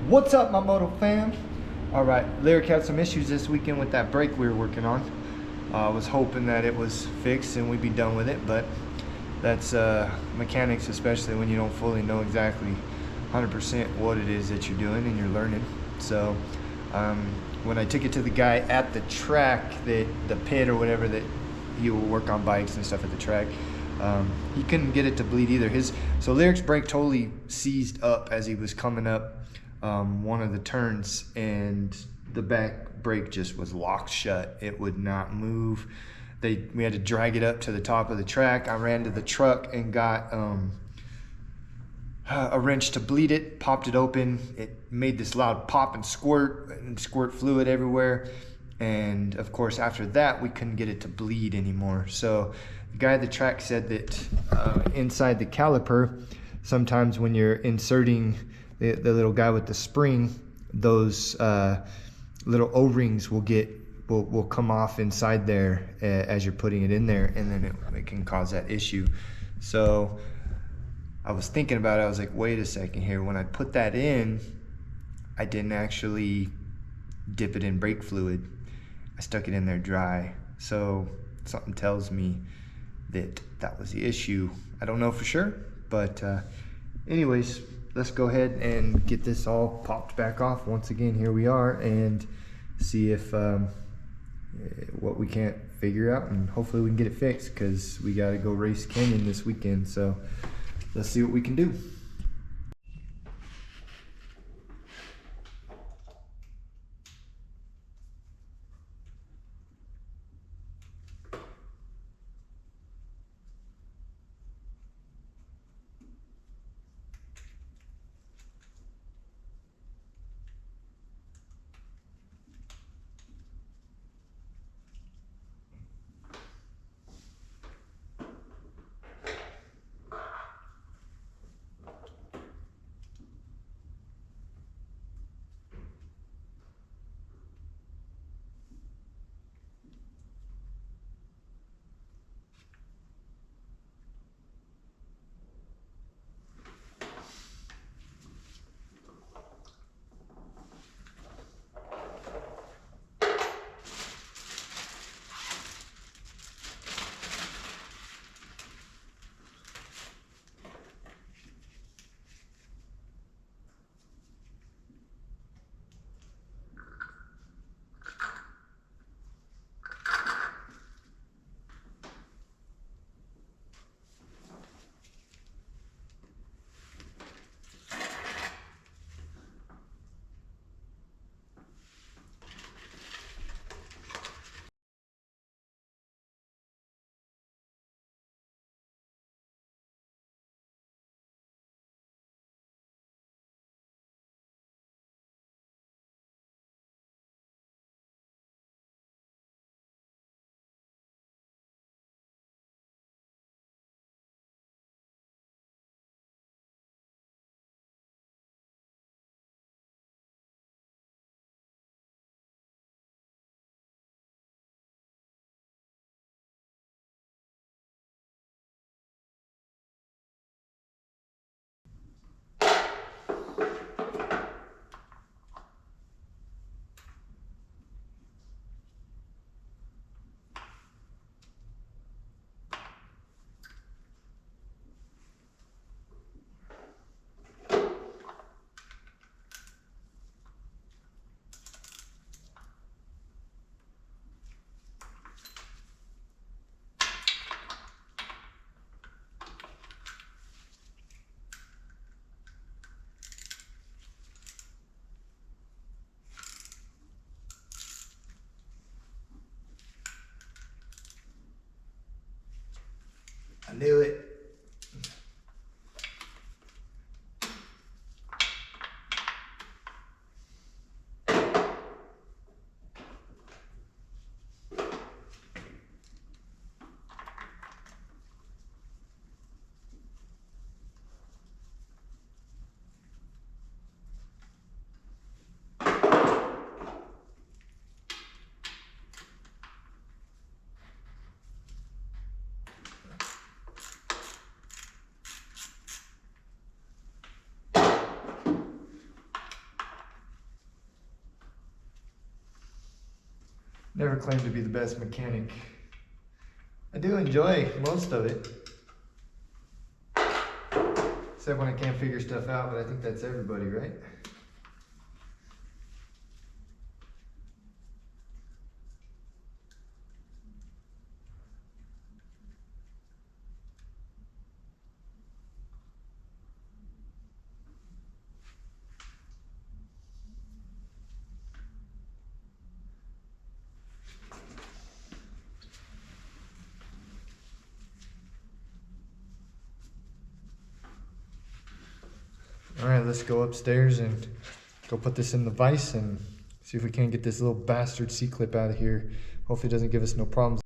What's up, my moto fam? All right, Lyric had some issues this weekend with that brake we were working on. I was hoping that it was fixed and we'd be done with it, but that's mechanics, especially when you don't fully know exactly 100% what it is that you're doing and you're learning. So when I took it to the guy at the track, the pit or whatever that he will work on bikes and stuff at the track, he couldn't get it to bleed either. So Lyric's brake totally seized up as he was coming up one of the turns, and the back brake just was locked shut. It would not move. We had to drag it up to the top of the track. I ran to the truck and got a wrench to bleed it, popped it open. It made this loud pop and squirt fluid everywhere. And of course, after that, we couldn't get it to bleed anymore. So the guy at the track said that inside the caliper, sometimes when you're inserting the little guy with the spring, those little O-rings will come off inside there as you're putting it in there, and then it can cause that issue. So I was thinking about it. I was like, wait a second here. When I put that in, I didn't actually dip it in brake fluid. I stuck it in there dry. So something tells me that was the issue. I don't know for sure, but anyways, let's go ahead and get this all popped back off. Once again, here we are, and see if what we can't figure out, and hopefully we can get it fixed, because we got to go race Canyon this weekend. So let's see what we can do. I knew it. Never claimed to be the best mechanic. I do enjoy most of it. Except when I can't figure stuff out, but I think that's everybody, right? All right, let's go upstairs and go put this in the vise and see if we can't get this little bastard C-clip out of here. Hopefully it doesn't give us no problems.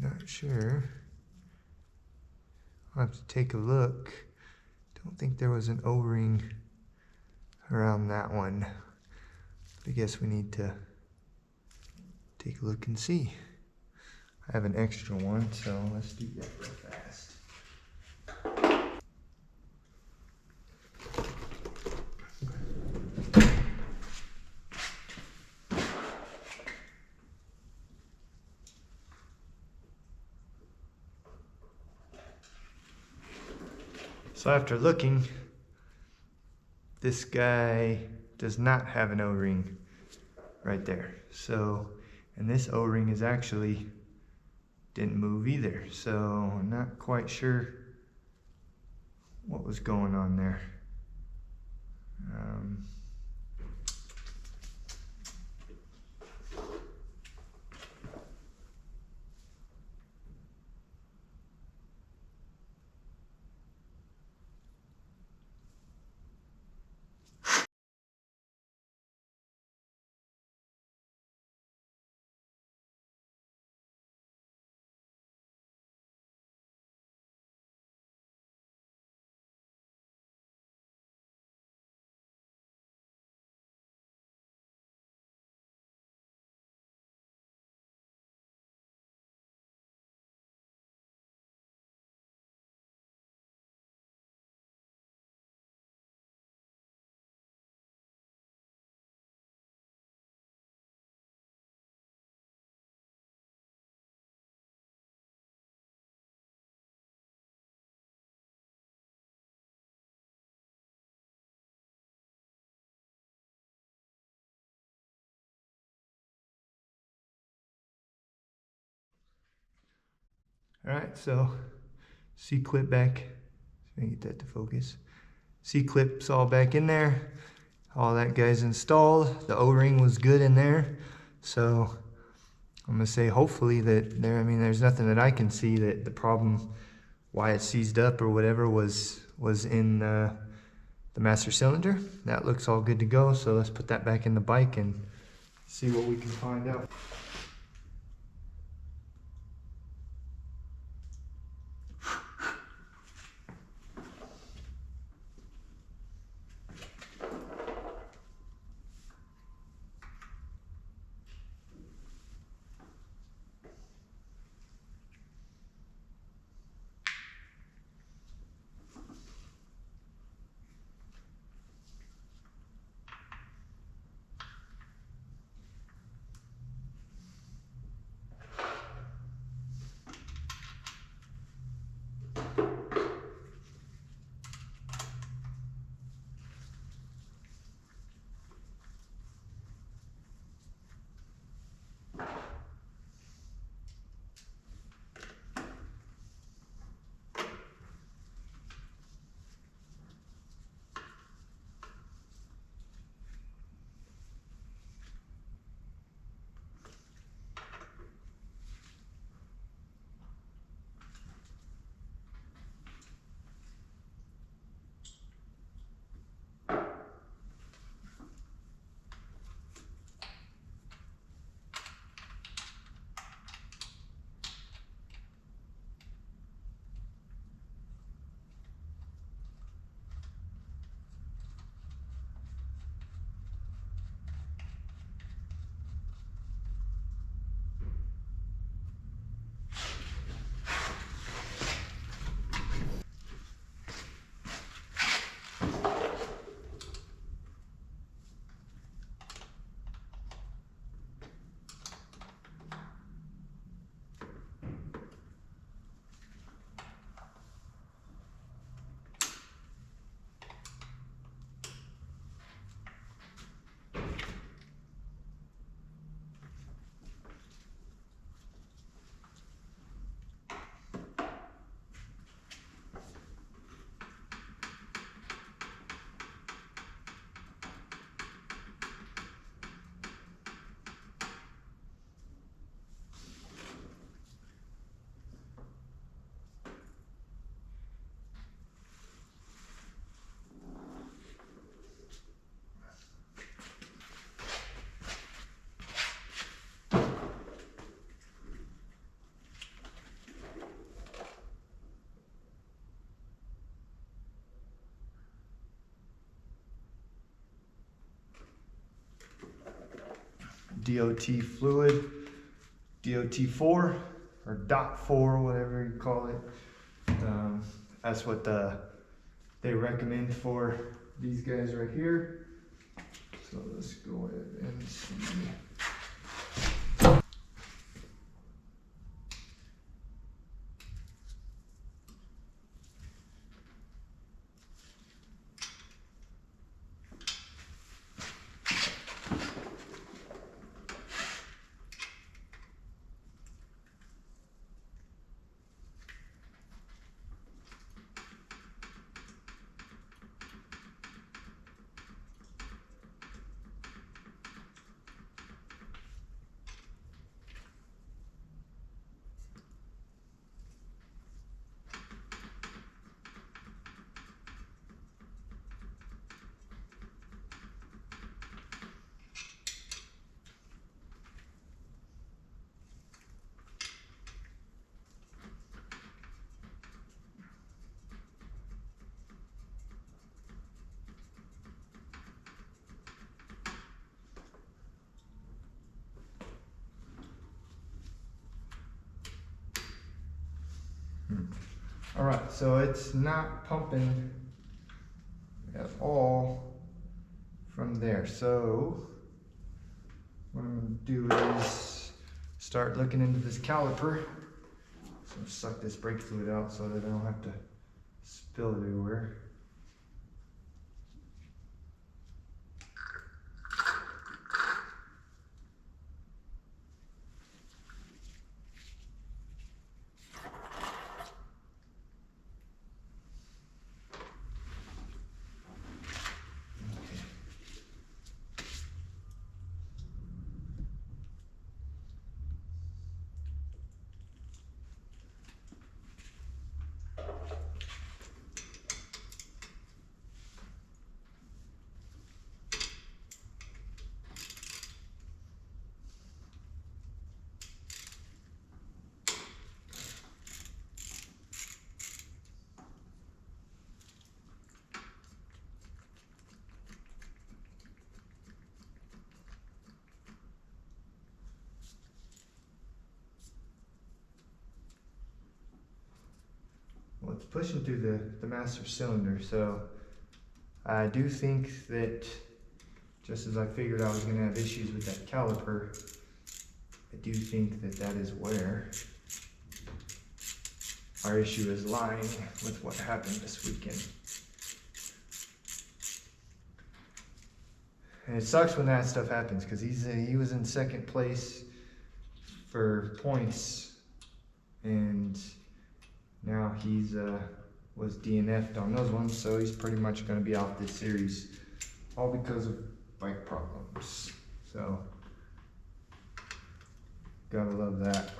Not sure. I'll have to take a look. Don't think there was an O-ring around that one. I guess we need to take a look and see. I have an extra one, so let's do that real fast. So after looking, this guy does not have an O-ring right there. So, and this O-ring is actually didn't move either. So I'm not quite sure what was going on there. All right, so C-clip back. Let me get that to focus. C-clip's all back in there. All that guy's installed. The O-ring was good in there. So I'm gonna say hopefully that there's nothing that I can see that the problem, why it seized up or whatever, was in the master cylinder. That looks all good to go. So let's put that back in the bike and see what we can find out. DOT fluid, DOT4 or DOT4, whatever you call it. That's what they recommend for these guys right here. So let's go ahead and see. All right, so it's not pumping at all from there. So what I'm gonna do is start looking into this caliper. So suck this brake fluid out so that I don't have to spill it everywhere. Well, it's pushing through the master cylinder, so I do think that, just as I figured I was going to have issues with that caliper, I do think that that is where our issue is lying with what happened this weekend. And it sucks when that stuff happens, because he was in second place for points, and now he's was DNF'd on those ones, so he's pretty much going to be out this series, all because of bike problems. So gotta love that.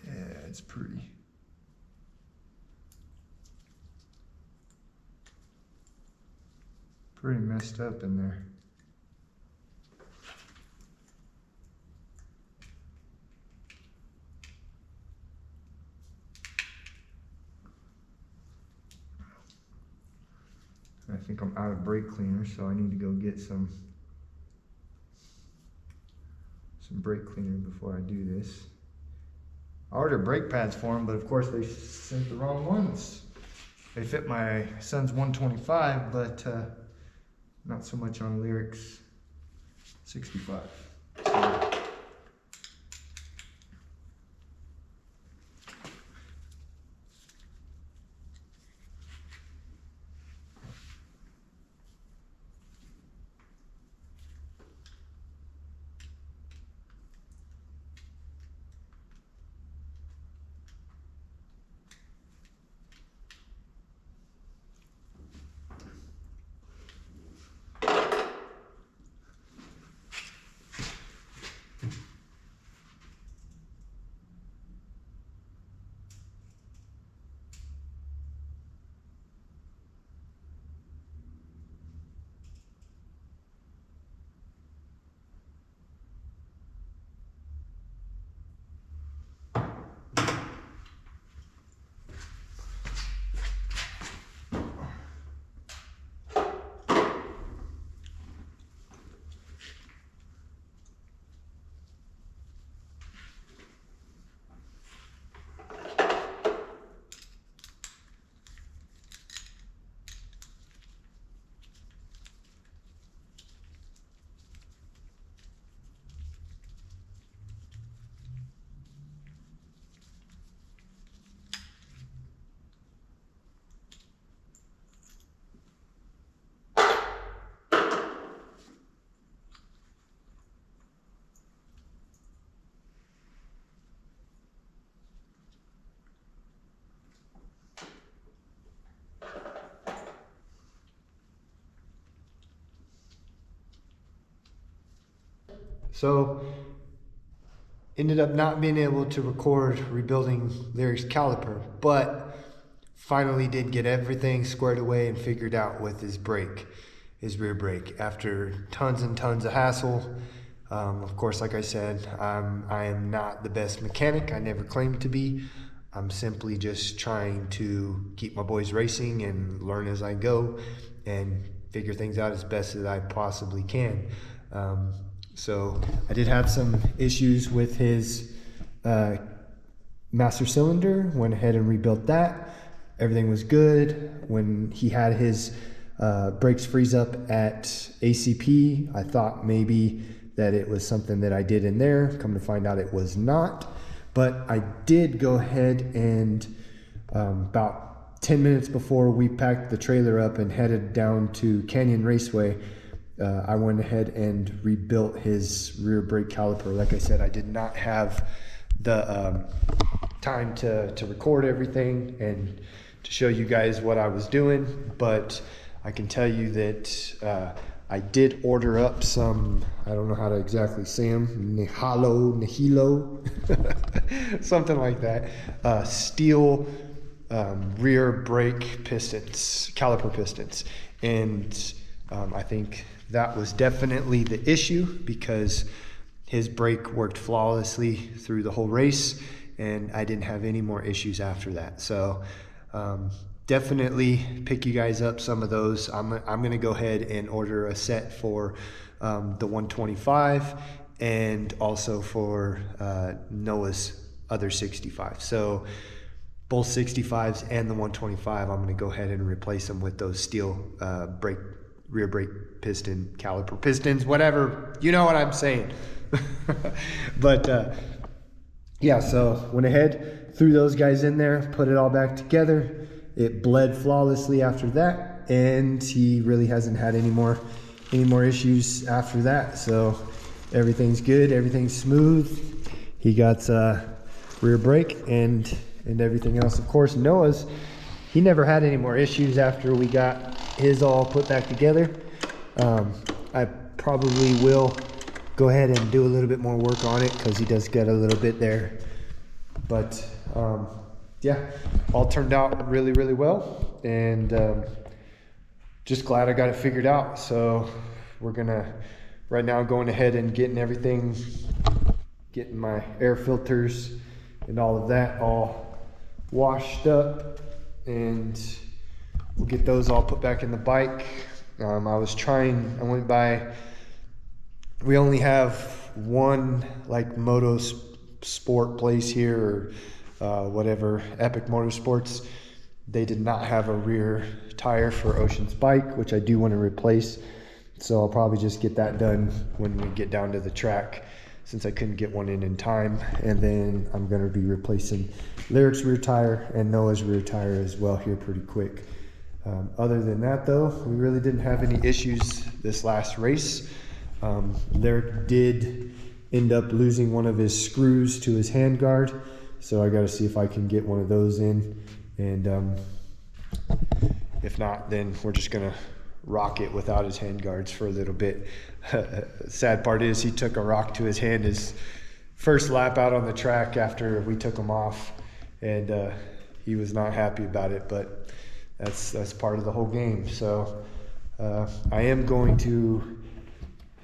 Yeah, it's pretty. pretty messed up in there. I think I'm out of brake cleaner, so I need to go get some brake cleaner before I do this. I ordered brake pads for them, but of course they sent the wrong ones. They fit my son's 125, but not so much on Lyric's 65. So, ended up not being able to record rebuilding Lyric's caliper, but finally did get everything squared away and figured out with his brake, his rear brake, after tons and tons of hassle. Of course, like I said, I am not the best mechanic. I never claimed to be. I'm simply just trying to keep my boys racing and learn as I go and figure things out as best as I possibly can. So I did have some issues with his master cylinder, went ahead and rebuilt that. Everything was good. When he had his brakes freeze up at ACP, I thought maybe that it was something that I did in there. Come to find out it was not. But I did go ahead and about 10 minutes before we packed the trailer up and headed down to Canyon Raceway, I went ahead and rebuilt his rear brake caliper. Like I said, I did not have the time to record everything and to show you guys what I was doing, but I can tell you that I did order up some, I don't know how to exactly say them, Nihilo, something like that, steel rear brake pistons, caliper pistons. And I think that was definitely the issue, because his brake worked flawlessly through the whole race and I didn't have any more issues after that. So definitely pick you guys up some of those. I'm gonna go ahead and order a set for the 125 and also for Noah's other 65. So both 65s and the 125, I'm gonna go ahead and replace them with those steel rear brake piston, caliper pistons, whatever, you know what I'm saying. But yeah, so went ahead, threw those guys in there, put it all back together. It bled flawlessly after that, and he really hasn't had any more issues after that. So everything's good, everything's smooth. He got rear brake and everything else. Of course, Noah's, he never had any more issues after we got his all put back together. I probably will go ahead and do a little bit more work on it because he does get a little bit there. But yeah, all turned out really, really well. And just glad I got it figured out. So we're gonna, right now, going ahead and getting everything, getting my air filters and all of that all washed up, and we'll get those all put back in the bike. I went by, we only have one like moto sport place here, or whatever, Epic Motorsports. They did not have a rear tire for Ocean's bike, which I do want to replace. So I'll probably just get that done when we get down to the track, since I couldn't get one in time. And then I'm going to be replacing Lyric's rear tire and Noah's rear tire as well here pretty quick. Other than that though, we really didn't have any issues this last race. Lyric did end up losing one of his screws to his handguard, so I got to see if I can get one of those in, and if not, then we're just gonna rock it without his handguards for a little bit. Sad part is he took a rock to his hand his first lap out on the track after we took him off, and he was not happy about it, but that's part of the whole game. So I am going to,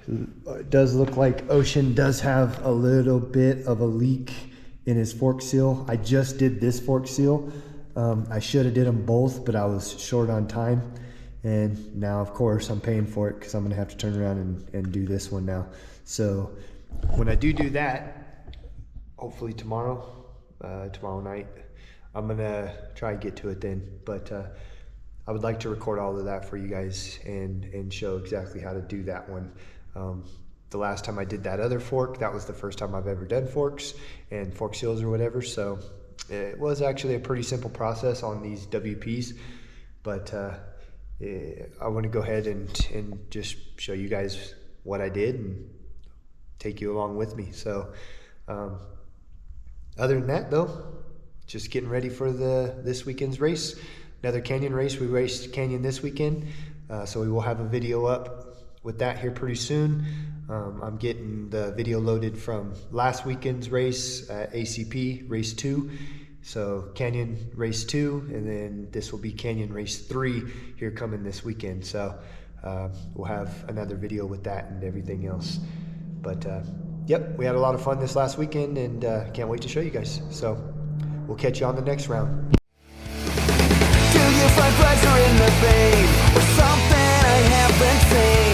it does look like Ocean does have a little bit of a leak in his fork seal. I just did this fork seal. I should have did them both, but I was short on time. And now, of course, I'm paying for it because I'm going to have to turn around and do this one now. So when I do that, hopefully tomorrow night, I'm going to try and get to it then. But I would like to record all of that for you guys and show exactly how to do that one. The last time I did that other fork, that was the first time I've ever done forks and fork seals or whatever. So it was actually a pretty simple process on these WPs, but I want to go ahead and just show you guys what I did and take you along with me. So other than that though, just getting ready for this weekend's race. Another Canyon race. We raced Canyon this weekend, so we will have a video up with that here pretty soon. I'm getting the video loaded from last weekend's race, ACP race 2. So Canyon race 2, and then this will be Canyon race 3 here coming this weekend. So we'll have another video with that and everything else. But yep, we had a lot of fun this last weekend, and can't wait to show you guys. So we'll catch you on the next round. Do you find pleasure in the pain, or something I haven't seen?